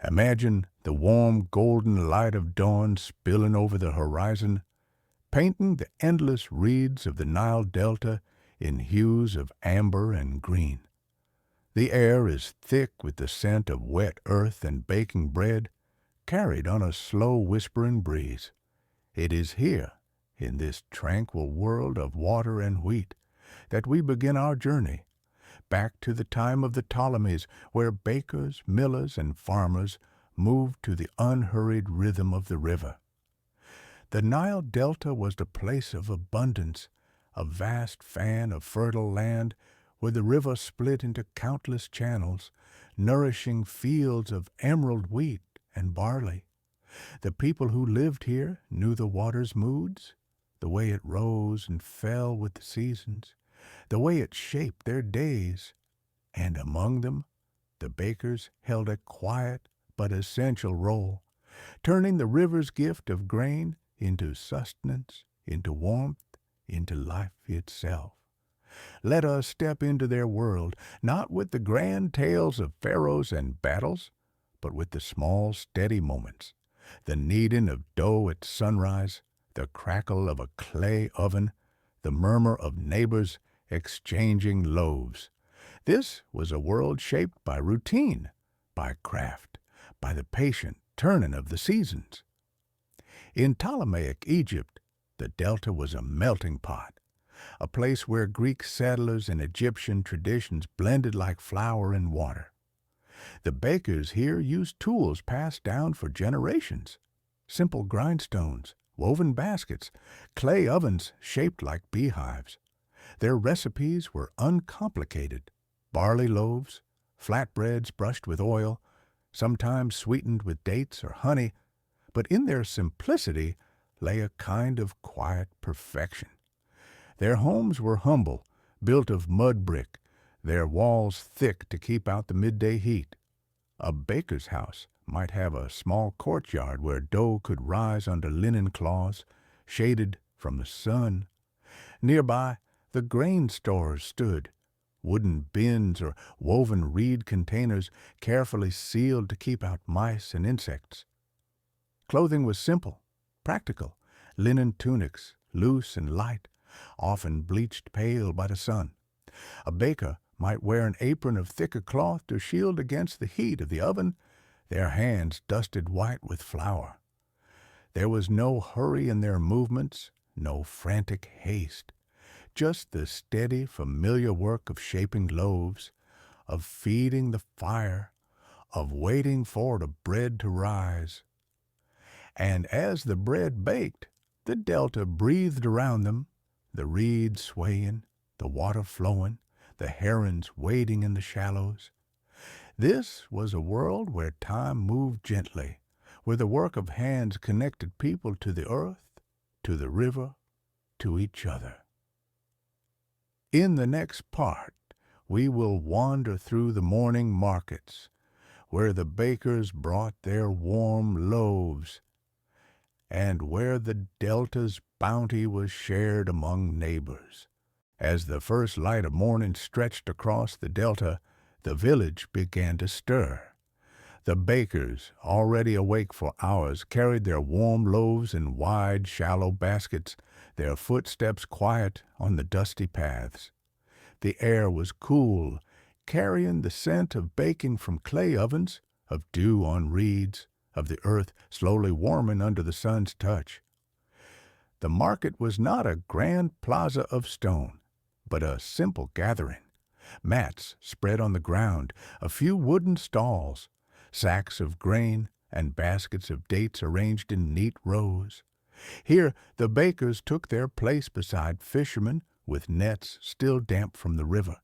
Imagine the warm golden light of dawn spilling over the horizon, painting the endless reeds of the Nile Delta in hues of amber and green. The air is thick with the scent of wet earth and baking bread, carried on a slow whispering breeze. It is here, in this tranquil world of water and wheat, that we begin our journey, back to the time of the Ptolemies, where bakers, millers, and farmers moved to the unhurried rhythm of the river. The Nile Delta was the place of abundance, a vast fan of fertile land where the river split into countless channels, nourishing fields of emerald wheat and barley. The people who lived here knew the water's moods, the way it rose and fell with the seasons, the way it shaped their days, and among them, the bakers held a quiet but essential role, turning the river's gift of grain into sustenance, into warmth, into life itself. Let us step into their world, not with the grand tales of pharaohs and battles, but with the small, steady moments, the kneading of dough at sunrise, the crackle of a clay oven, the murmur of neighbors exchanging loaves. This was a world shaped by routine, by craft, by the patient turning of the seasons. In Ptolemaic Egypt, the delta was a melting pot, a place where Greek settlers and Egyptian traditions blended like flour and water. The bakers here used tools passed down for generations, simple grindstones, woven baskets, clay ovens shaped like beehives. Their recipes were uncomplicated: barley loaves, flatbreads brushed with oil, sometimes sweetened with dates or honey, but in their simplicity lay a kind of quiet perfection. Their homes were humble, built of mud brick, their walls thick to keep out the midday heat. A baker's house might have a small courtyard where dough could rise under linen cloths, shaded from the sun. Nearby, the grain stores stood, wooden bins or woven reed containers carefully sealed to keep out mice and insects. Clothing was simple, practical, linen tunics, loose and light, often bleached pale by the sun. A baker might wear an apron of thicker cloth to shield against the heat of the oven, their hands dusted white with flour. There was no hurry in their movements, no frantic haste, just the steady, familiar work of shaping loaves, of feeding the fire, of waiting for the bread to rise. And as the bread baked, the delta breathed around them, the reeds swaying, the water flowing, the herons wading in the shallows. This was a world where time moved gently, where the work of hands connected people to the earth, to the river, to each other. In the next part, we will wander through the morning markets, where the bakers brought their warm loaves, and where the delta's bounty was shared among neighbors. As the first light of morning stretched across the delta, the village began to stir. The bakers, already awake for hours, carried their warm loaves in wide, shallow baskets, their footsteps quiet on the dusty paths. The air was cool, carrying the scent of baking from clay ovens, of dew on reeds, of the earth slowly warming under the sun's touch. The market was not a grand plaza of stone, but a simple gathering. Mats spread on the ground, a few wooden stalls, sacks of grain, and baskets of dates arranged in neat rows. Here the bakers took their place beside fishermen with nets still damp from the river,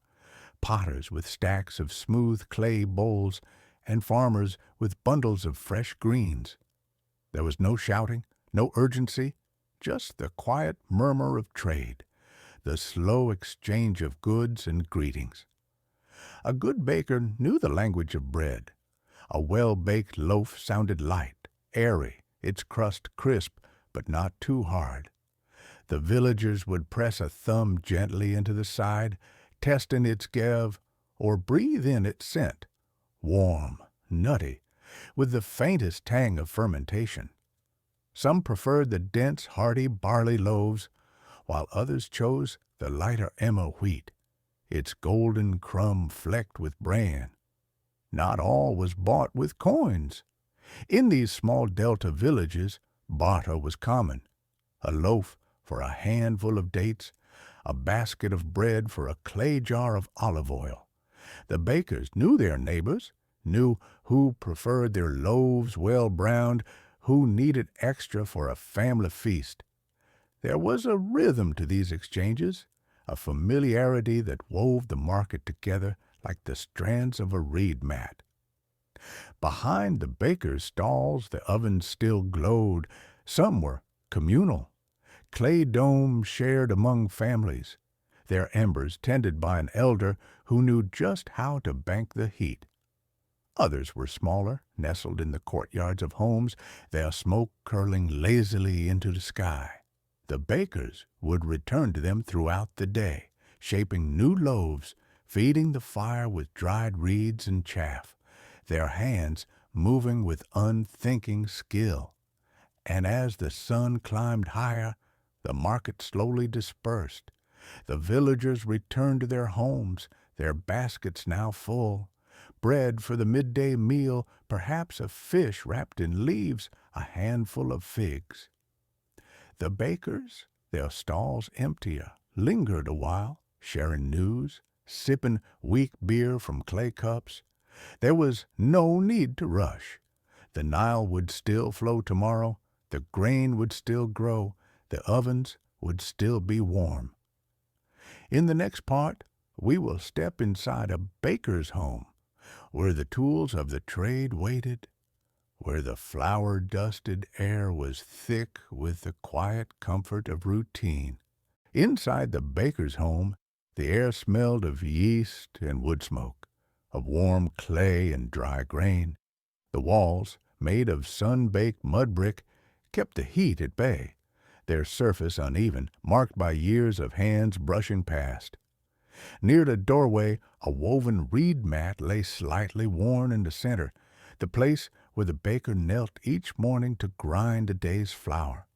potters with stacks of smooth clay bowls, and farmers with bundles of fresh greens. There was no shouting, no urgency, just the quiet murmur of trade, the slow exchange of goods and greetings. A good baker knew the language of bread. A well-baked loaf sounded light, airy, its crust crisp, but not too hard. The villagers would press a thumb gently into the side, testing its give, or breathe in its scent, warm, nutty, with the faintest tang of fermentation. Some preferred the dense, hearty barley loaves, while others chose the lighter emmer wheat, its golden crumb flecked with bran. Not all was bought with coins. In these small Delta villages, barter was common. A loaf for a handful of dates, a basket of bread for a clay jar of olive oil. The bakers knew their neighbors, knew who preferred their loaves well browned, who needed extra for a family feast. There was a rhythm to these exchanges, a familiarity that wove the market together like the strands of a reed mat. Behind the bakers' stalls the ovens still glowed. Some were communal, clay domes shared among families, their embers tended by an elder who knew just how to bank the heat. Others were smaller, nestled in the courtyards of homes, their smoke curling lazily into the sky. The bakers would return to them throughout the day, shaping new loaves, feeding the fire with dried reeds and chaff, their hands moving with unthinking skill. And as the sun climbed higher, the market slowly dispersed. The villagers returned to their homes, their baskets now full. Bread for the midday meal, perhaps a fish wrapped in leaves, a handful of figs. The bakers, their stalls emptier, lingered a while, sharing news, sipping weak beer from clay cups. There was no need to rush. The Nile would still flow tomorrow, the grain would still grow, the ovens would still be warm. In the next part, we will step inside a baker's home, where the tools of the trade waited, where the flour-dusted air was thick with the quiet comfort of routine. Inside the baker's home, the air smelled of yeast and wood smoke, of warm clay and dry grain. The walls, made of sun-baked mud brick, kept the heat at bay, their surface uneven, marked by years of hands brushing past. Near the doorway, a woven reed mat lay slightly worn in the center, the place where the baker knelt each morning to grind the day's flour.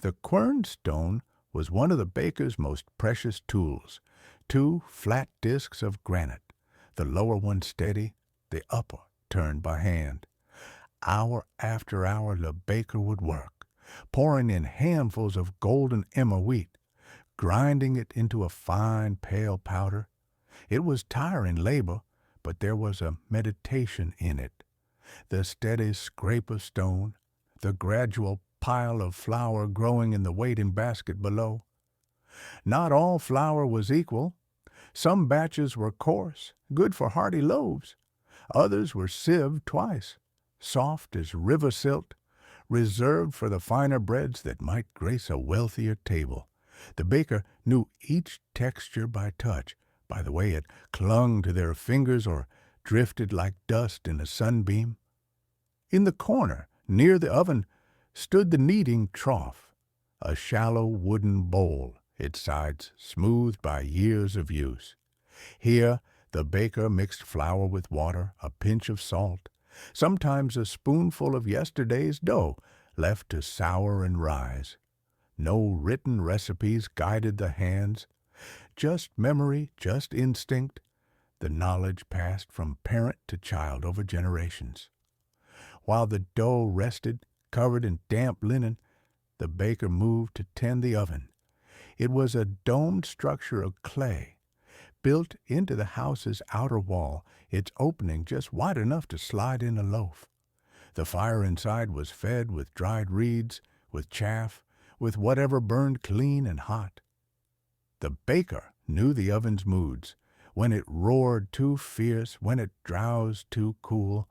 The quernstone was one of the baker's most precious tools, two flat discs of granite, the lower one steady, the upper turned by hand. Hour after hour the baker would work, pouring in handfuls of golden emmer wheat, grinding it into a fine, pale powder. It was tiring labor, but there was a meditation in it. The steady scrape of stone, the gradual pile of flour growing in the waiting basket below. Not all flour was equal. Some batches were coarse, good for hearty loaves. Others were sieved twice, soft as river silt, reserved for the finer breads that might grace a wealthier table. The baker knew each texture by touch, by the way it clung to their fingers or drifted like dust in a sunbeam. In the corner, near the oven, stood the kneading trough, a shallow wooden bowl, its sides smoothed by years of use. Here the baker mixed flour with water, a pinch of salt, sometimes a spoonful of yesterday's dough left to sour and rise. No written recipes guided the hands, just memory, just instinct, the knowledge passed from parent to child over generations. While the dough rested, covered in damp linen, the baker moved to tend the oven. It was a domed structure of clay, built into the house's outer wall, its opening just wide enough to slide in a loaf. The fire inside was fed with dried reeds, with chaff, with whatever burned clean and hot. The baker knew the oven's moods, when it roared too fierce, when it drowsed too cool,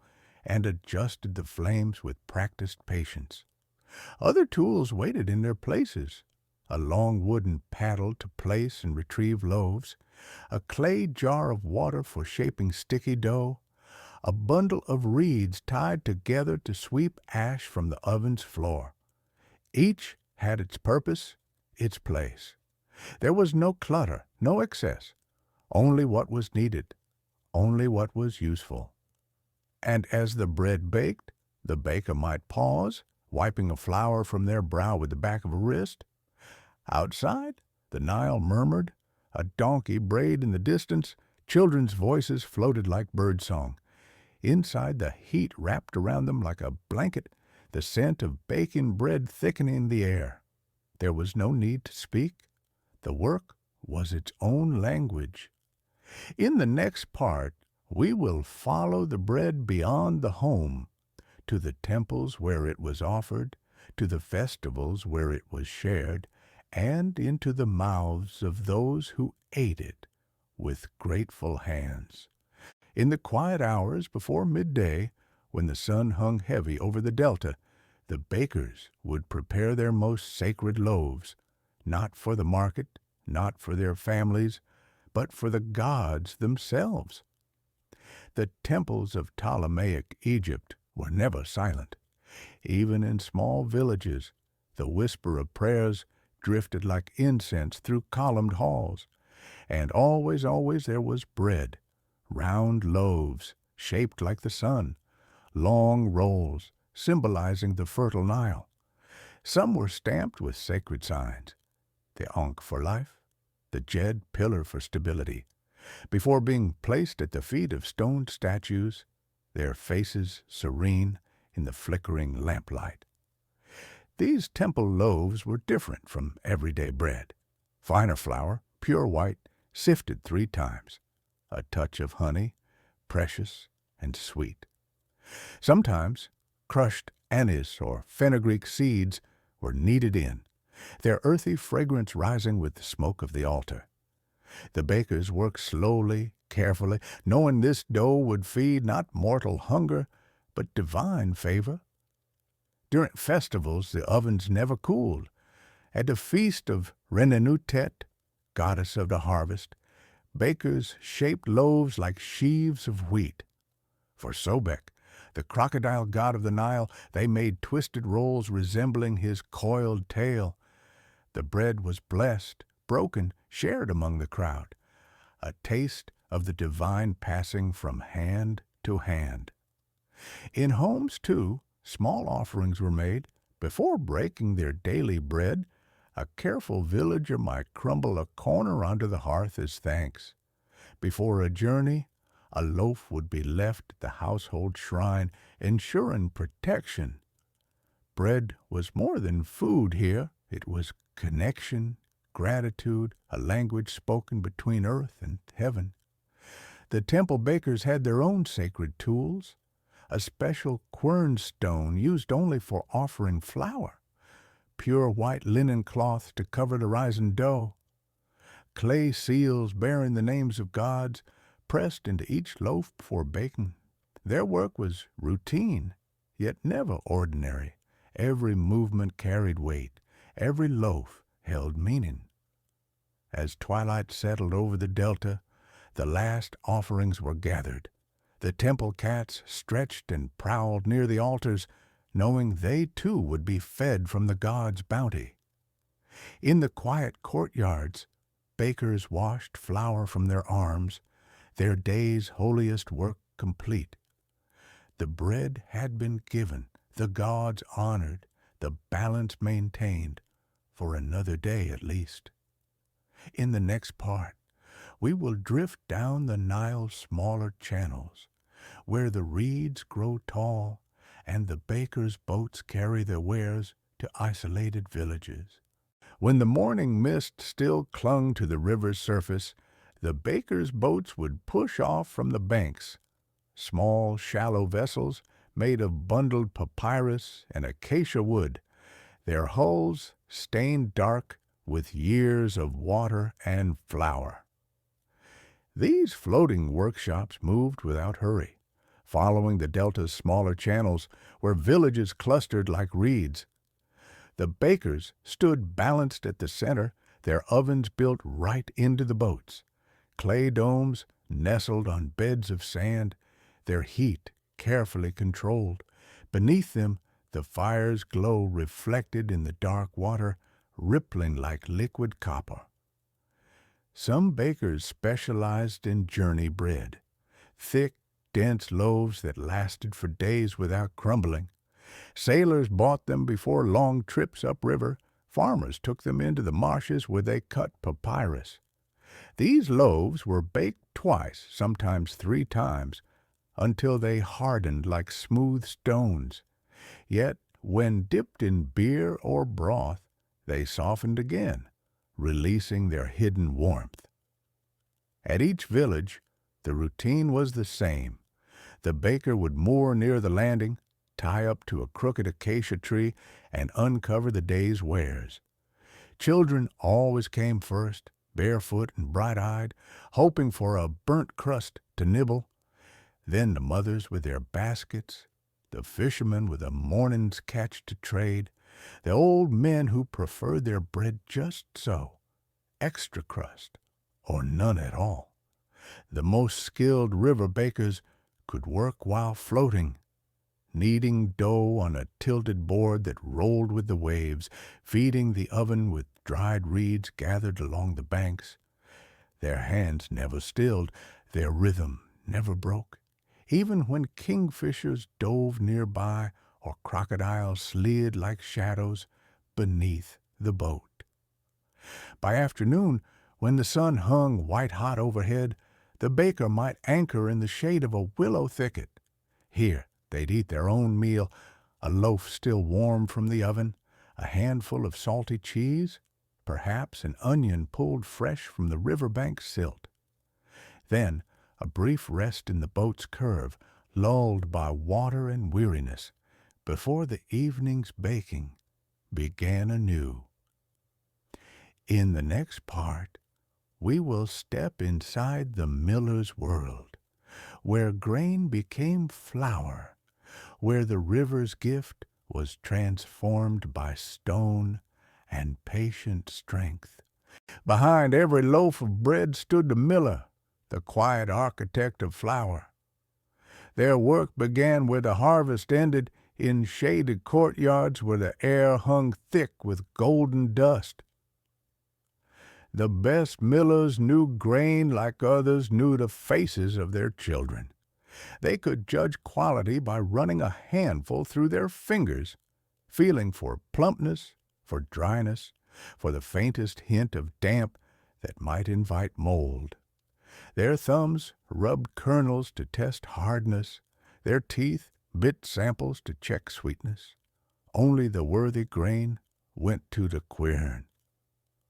and adjusted the flames with practiced patience. Other tools waited in their places, a long wooden paddle to place and retrieve loaves, a clay jar of water for shaping sticky dough, a bundle of reeds tied together to sweep ash from the oven's floor. Each had its purpose, its place. There was no clutter, no excess, only what was needed, only what was useful. And as the bread baked, the baker might pause, wiping a flour from their brow with the back of a wrist. Outside, the Nile murmured, a donkey brayed in the distance, children's voices floated like birdsong. Inside, the heat wrapped around them like a blanket, the scent of baking bread thickening the air. There was no need to speak. The work was its own language. In the next part, we will follow the bread beyond the home, to the temples where it was offered, to the festivals where it was shared, and into the mouths of those who ate it with grateful hands. In the quiet hours before midday, when the sun hung heavy over the delta, the bakers would prepare their most sacred loaves, not for the market, not for their families, but for the gods themselves. The temples of Ptolemaic Egypt were never silent. Even in small villages, the whisper of prayers drifted like incense through columned halls. And always, always there was bread, round loaves shaped like the sun, long rolls symbolizing the fertile Nile. Some were stamped with sacred signs, the Ankh for life, the Jed pillar for stability, before being placed at the feet of stone statues, their faces serene in the flickering lamplight. These temple loaves were different from everyday bread. Finer flour, pure white, sifted 3 times, a touch of honey, precious and sweet. Sometimes crushed anise or fenugreek seeds were kneaded in, their earthy fragrance rising with the smoke of the altar. The bakers worked slowly, carefully, knowing this dough would feed not mortal hunger, but divine favor. During festivals, the ovens never cooled. At the feast of Renenutet, goddess of the harvest, bakers shaped loaves like sheaves of wheat. For Sobek, the crocodile god of the Nile, they made twisted rolls resembling his coiled tail. The bread was blessed, broken, shared among the crowd, a taste of the divine passing from hand to hand. In homes, too, small offerings were made. Before breaking their daily bread, a careful villager might crumble a corner onto the hearth as thanks. Before a journey, a loaf would be left at the household shrine, ensuring protection. Bread was more than food here. It was connection, gratitude, a language spoken between earth and heaven. The temple bakers had their own sacred tools, a special quern stone used only for offering flour, pure white linen cloth to cover the rising dough, clay seals bearing the names of gods pressed into each loaf before baking. Their work was routine, yet never ordinary. Every movement carried weight, every loaf held meaning. As twilight settled over the delta, the last offerings were gathered. The temple cats stretched and prowled near the altars, knowing they too would be fed from the gods' bounty. In the quiet courtyards, bakers washed flour from their arms, their day's holiest work complete. The bread had been given, the gods honored, the balance maintained, for another day at least. In the next part, we will drift down the Nile's smaller channels, where the reeds grow tall and the bakers' boats carry their wares to isolated villages. When the morning mist still clung to the river's surface, the bakers' boats would push off from the banks, small, shallow vessels made of bundled papyrus and acacia wood, their hulls stained dark with years of water and flour. These floating workshops moved without hurry, following the delta's smaller channels where villages clustered like reeds. The bakers stood balanced at the center, their ovens built right into the boats. Clay domes nestled on beds of sand, their heat carefully controlled. Beneath them, the fire's glow reflected in the dark water, rippling like liquid copper. Some bakers specialized in journey bread, thick, dense loaves that lasted for days without crumbling. Sailors bought them before long trips upriver. Farmers took them into the marshes where they cut papyrus. These loaves were baked twice, sometimes 3 times, until they hardened like smooth stones. Yet, when dipped in beer or broth, they softened again, releasing their hidden warmth. At each village, the routine was the same. The baker would moor near the landing, tie up to a crooked acacia tree, and uncover the day's wares. Children always came first, barefoot and bright-eyed, hoping for a burnt crust to nibble. Then the mothers with their baskets, the fishermen with a morning's catch to trade, the old men who preferred their bread just so, extra crust, or none at all. The most skilled river bakers could work while floating, kneading dough on a tilted board that rolled with the waves, feeding the oven with dried reeds gathered along the banks. Their hands never stilled, their rhythm never broke, even when kingfishers dove nearby or crocodiles slid like shadows beneath the boat. By afternoon, when the sun hung white-hot overhead, the baker might anchor in the shade of a willow thicket. Here they'd eat their own meal, a loaf still warm from the oven, a handful of salty cheese, perhaps an onion pulled fresh from the riverbank silt. Then a brief rest in the boat's curve, lulled by water and weariness, before the evening's baking began anew. In the next part, we will step inside the miller's world, where grain became flour, where the river's gift was transformed by stone and patient strength. Behind every loaf of bread stood the miller, the quiet architect of flour. Their work began where the harvest ended, in shaded courtyards where the air hung thick with golden dust. The best millers knew grain like others knew the faces of their children. They could judge quality by running a handful through their fingers, feeling for plumpness, for dryness, for the faintest hint of damp that might invite mold. Their thumbs rubbed kernels to test hardness, their teeth bit samples to check sweetness. Only the worthy grain went to the quern.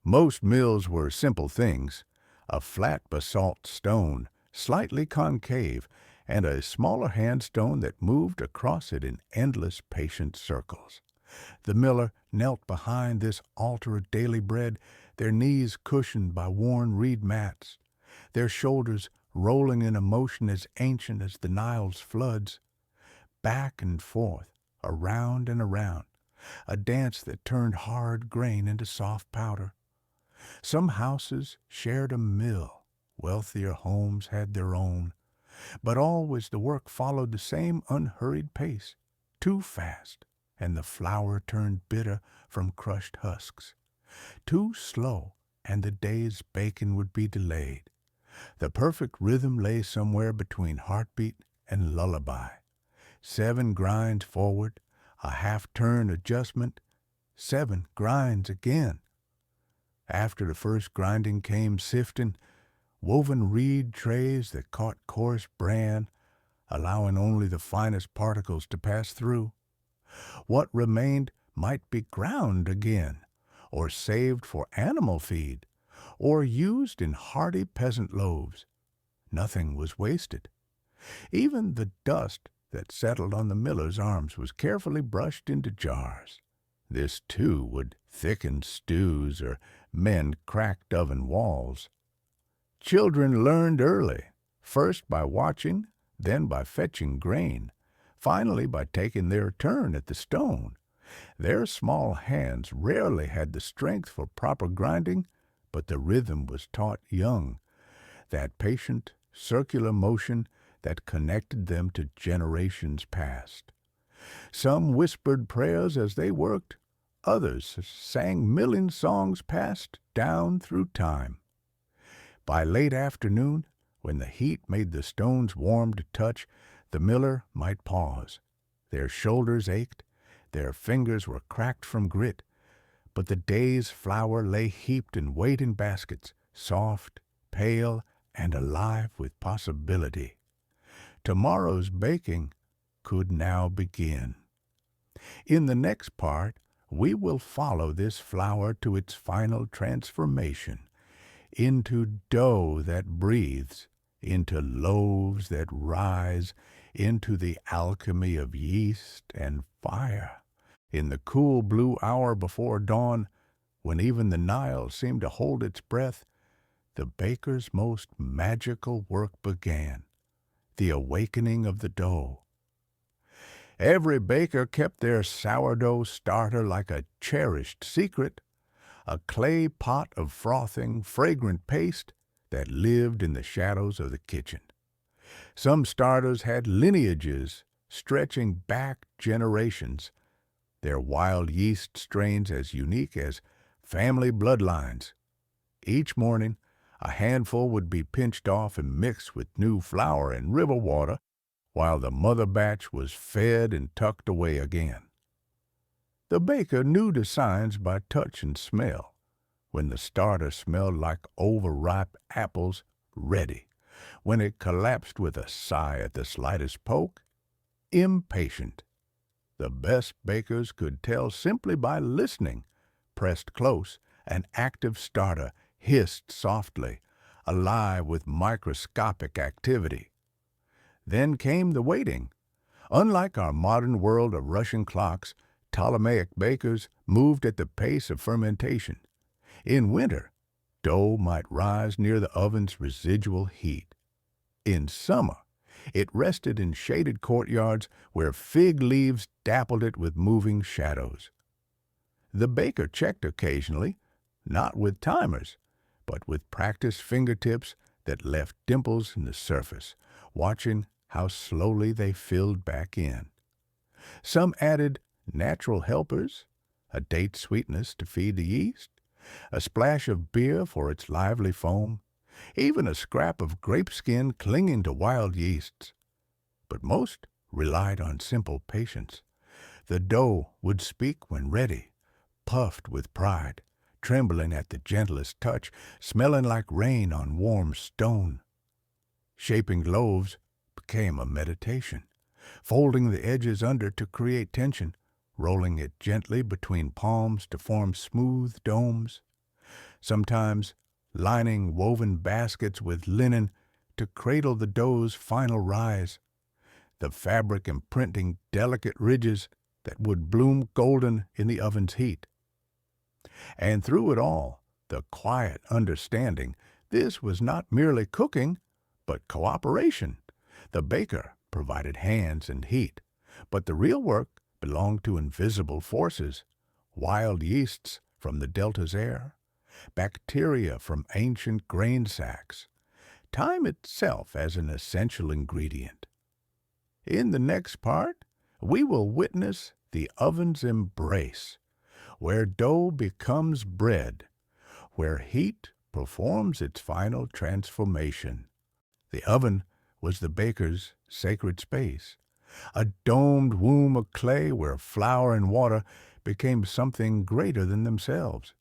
Most mills were simple things, a flat basalt stone, slightly concave, and a smaller handstone that moved across it in endless patient circles. The miller knelt behind this altar of daily bread, their knees cushioned by worn reed mats, their shoulders rolling in a motion as ancient as the Nile's floods. Back and forth, around and around, a dance that turned hard grain into soft powder. Some houses shared a mill, wealthier homes had their own, but always the work followed the same unhurried pace, too fast, and the flour turned bitter from crushed husks. Too slow, and the day's bacon would be delayed. The perfect rhythm lay somewhere between heartbeat and lullaby. 7 grinds forward, a half-turn adjustment, 7 grinds again. After the first grinding came sifting, woven reed trays that caught coarse bran, allowing only the finest particles to pass through. What remained might be ground again, or saved for animal feed, or used in hearty peasant loaves. Nothing was wasted. Even the dust that settled on the miller's arms was carefully brushed into jars. This, too, would thicken stews or mend cracked oven walls. Children learned early, first by watching, then by fetching grain, finally by taking their turn at the stone. Their small hands rarely had the strength for proper grinding, but the rhythm was taught young, that patient, circular motion that connected them to generations past. Some whispered prayers as they worked, others sang milling songs passed down through time. By late afternoon, When the heat made the stones warm to touch, the miller might pause. Their shoulders ached, their fingers were cracked from grit, but the day's flour lay heaped in waiting baskets, soft, pale, and alive with possibility. Tomorrow's baking could now begin. In the next part, we will follow this flour to its final transformation into dough that breathes, into loaves that rise, into the alchemy of yeast and fire. In the cool blue hour before dawn, when even the Nile seemed to hold its breath, the baker's most magical work began, the awakening of the dough. Every baker kept their sourdough starter like a cherished secret, a clay pot of frothing, fragrant paste that lived in the shadows of the kitchen. Some starters had lineages stretching back generations, their wild yeast strains as unique as family bloodlines. Each morning, a handful would be pinched off and mixed with new flour and river water, while the mother batch was fed and tucked away again. The baker knew the signs by touch and smell. When the starter smelled like overripe apples, ready. When it collapsed with a sigh at the slightest poke, impatient. The best bakers could tell simply by listening. Pressed close, an active starter hissed softly, alive with microscopic activity. Then came the waiting. Unlike our modern world of Russian clocks, Ptolemaic bakers moved at the pace of fermentation. In winter, dough might rise near the oven's residual heat. In summer, it rested in shaded courtyards where fig leaves dappled it with moving shadows. The baker checked occasionally, not with timers, but with practiced fingertips that left dimples in the surface, watching how slowly they filled back in. Some added natural helpers, a date sweetness to feed the yeast, a splash of beer for its lively foam, even a scrap of grape skin clinging to wild yeasts. But most relied on simple patience. The dough would speak when ready, puffed with pride, trembling at the gentlest touch, smelling like rain on warm stone. Shaping loaves became a meditation, folding the edges under to create tension, rolling it gently between palms to form smooth domes, sometimes lining woven baskets with linen to cradle the dough's final rise, the fabric imprinting delicate ridges that would bloom golden in the oven's heat. And through it all, the quiet understanding this was not merely cooking, but cooperation. The baker provided hands and heat, but the real work belonged to invisible forces, wild yeasts from the delta's air, bacteria from ancient grain sacks, time itself as an essential ingredient. In the next part, we will witness the oven's embrace, where dough becomes bread, where heat performs its final transformation. The oven was the baker's sacred space, a domed womb of clay where flour and water became something greater than themselves.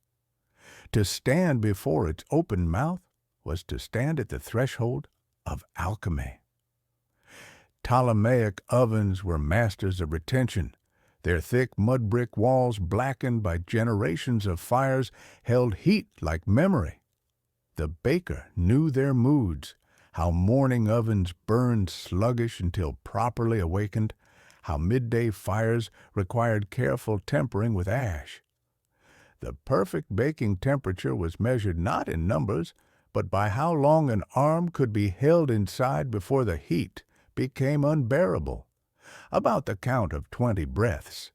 To stand before its open mouth was to stand at the threshold of alchemy. Ptolemaic ovens were masters of retention. Their thick mud brick walls, blackened by generations of fires, held heat like memory. The baker knew their moods, how morning ovens burned sluggish until properly awakened, how midday fires required careful tempering with ash. The perfect baking temperature was measured not in numbers, but by how long an arm could be held inside before the heat became unbearable, about the count of 20 breaths.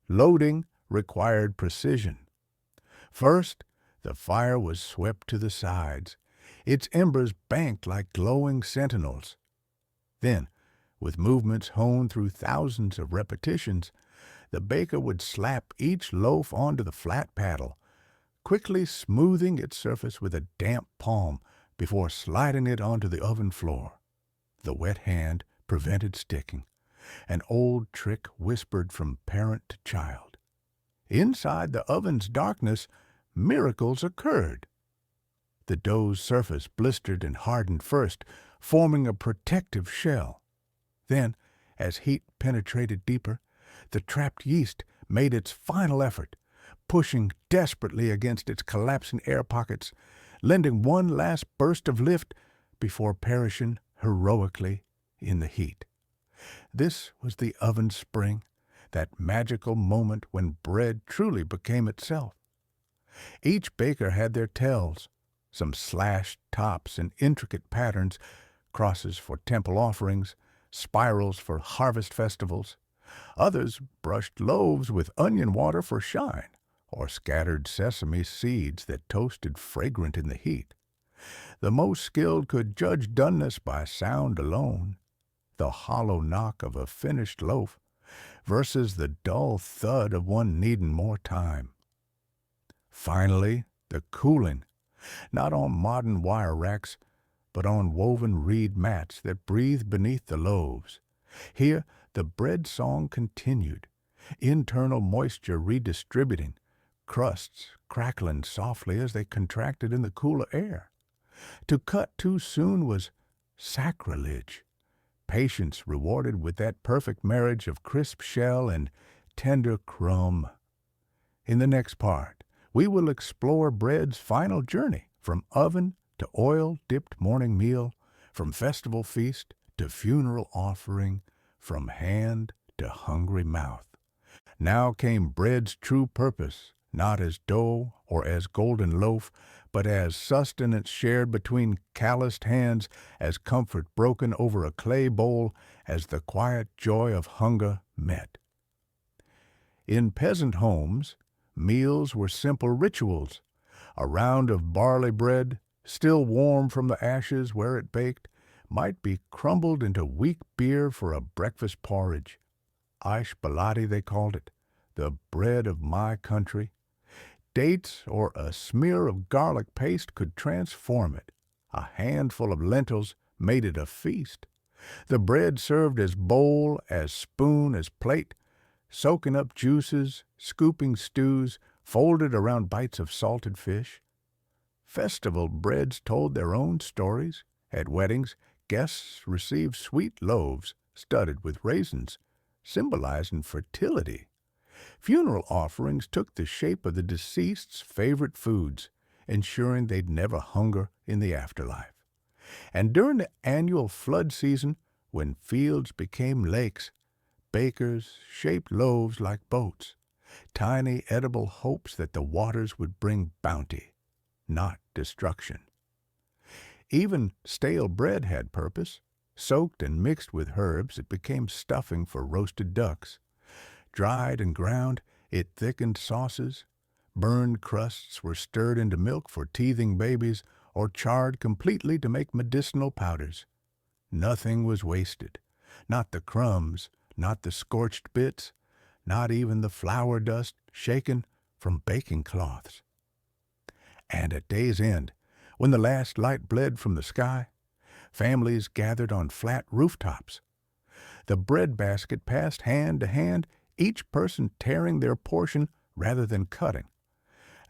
Loading required precision. First, the fire was swept to the sides, its embers banked like glowing sentinels. Then, with movements honed through thousands of repetitions, the baker would slap each loaf onto the flat paddle, quickly smoothing its surface with a damp palm before sliding it onto the oven floor. The wet hand prevented sticking. An old trick whispered from parent to child. Inside the oven's darkness, miracles occurred. The dough's surface blistered and hardened first, forming a protective shell. Then, as heat penetrated deeper, the trapped yeast made its final effort, pushing desperately against its collapsing air pockets, lending one last burst of lift before perishing heroically in the heat. This was the oven spring, that magical moment when bread truly became itself. Each baker had their tells, some slashed tops in intricate patterns, crosses for temple offerings, spirals for harvest festivals. Others brushed loaves with onion water for shine, or scattered sesame seeds that toasted fragrant in the heat. The most skilled could judge doneness by sound alone, the hollow knock of a finished loaf versus the dull thud of one needing more time. Finally, the cooling, not on modern wire racks, but on woven reed mats that breathed beneath the loaves. Here, the bread song continued, internal moisture redistributing, crusts crackling softly as they contracted in the cooler air. To cut too soon was sacrilege. Patience rewarded with that perfect marriage of crisp shell and tender crumb. In the next part, we will explore bread's final journey from oven to oil-dipped morning meal, from festival feast to funeral offering, from hand to hungry mouth. Now came bread's true purpose, not as dough or as golden loaf, but as sustenance shared between calloused hands, as comfort broken over a clay bowl, as the quiet joy of hunger met. In peasant homes, meals were simple rituals. A round of barley bread, still warm from the ashes where it baked, might be crumbled into weak beer for a breakfast porridge. Aish baladi, they called it, the bread of my country. Dates or a smear of garlic paste could transform it. A handful of lentils made it a feast. The bread served as bowl, as spoon, as plate, soaking up juices, scooping stews, folded around bites of salted fish. Festival breads told their own stories. At weddings, guests received sweet loaves studded with raisins, symbolizing fertility. Funeral offerings took the shape of the deceased's favorite foods, ensuring they'd never hunger in the afterlife. And during the annual flood season, when fields became lakes, bakers shaped loaves like boats, tiny edible hopes that the waters would bring bounty, not destruction. Even stale bread had purpose. Soaked and mixed with herbs, it became stuffing for roasted ducks. Dried and ground, it thickened sauces. Burned crusts were stirred into milk for teething babies or charred completely to make medicinal powders. Nothing was wasted. Not the crumbs, not the scorched bits, not even the flour dust shaken from baking cloths. And at day's end, when the last light bled from the sky, families gathered on flat rooftops. The bread basket passed hand to hand, each person tearing their portion rather than cutting,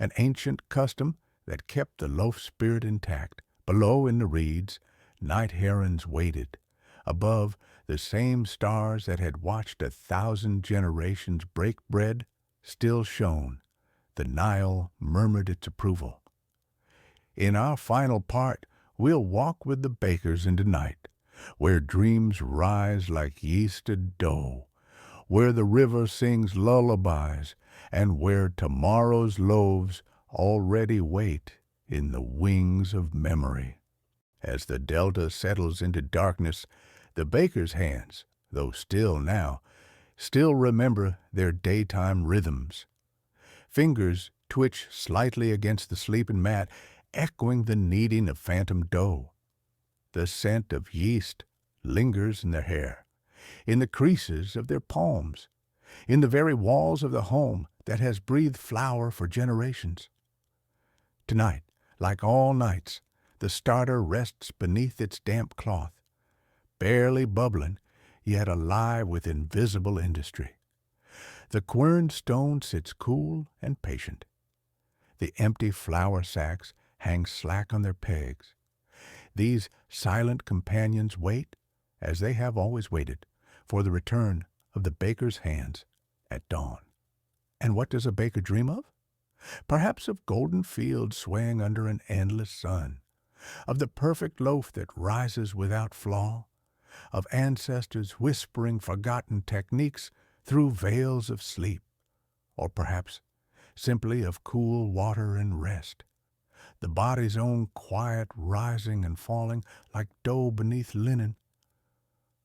an ancient custom that kept the loaf spirit intact. Below in the reeds, night herons waited. Above, the same stars that had watched 1,000 generations break bread still shone. The Nile murmured its approval. In our final part, we'll walk with the bakers into night, where dreams rise like yeasted dough, where the river sings lullabies, and where tomorrow's loaves already wait in the wings of memory. As the delta settles into darkness, the baker's hands, though still now, still remember their daytime rhythms. Fingers twitch slightly against the sleeping mat, echoing the kneading of phantom dough. The scent of yeast lingers in their hair, in the creases of their palms, in the very walls of the home that has breathed flour for generations. Tonight, like all nights, The starter rests beneath its damp cloth, barely bubbling, yet alive with invisible industry. The quern stone sits cool and patient. The empty flour sacks hang slack on their pegs. These silent companions wait, as they have always waited, for the return of the baker's hands at dawn. And what does a baker dream of? Perhaps of golden fields swaying under an endless sun, of the perfect loaf that rises without flaw, of ancestors whispering forgotten techniques through veils of sleep, or perhaps simply of cool water and rest, the body's own quiet rising and falling like dough beneath linen.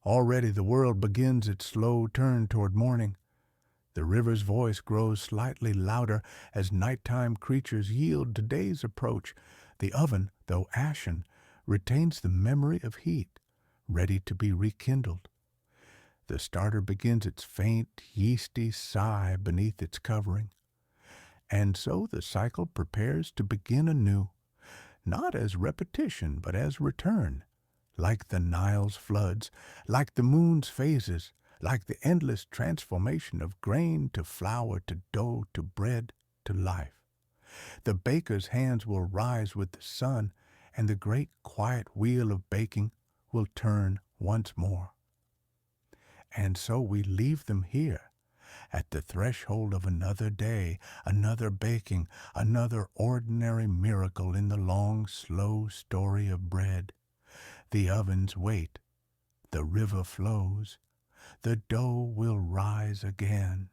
Already the world begins its slow turn toward morning. The river's voice grows slightly louder as nighttime creatures yield to day's approach. The oven, though ashen, retains the memory of heat, ready to be rekindled. The starter begins its faint, yeasty sigh beneath its covering. And so the cycle prepares to begin anew, not as repetition, but as return, like the Nile's floods, like the moon's phases, like the endless transformation of grain to flour to dough to bread to life. The baker's hands will rise with the sun, and the great quiet wheel of baking will turn once more. And so we leave them here, at the threshold of another day, another baking, another ordinary miracle in the long, slow story of bread. The ovens wait, the river flows, the dough will rise again.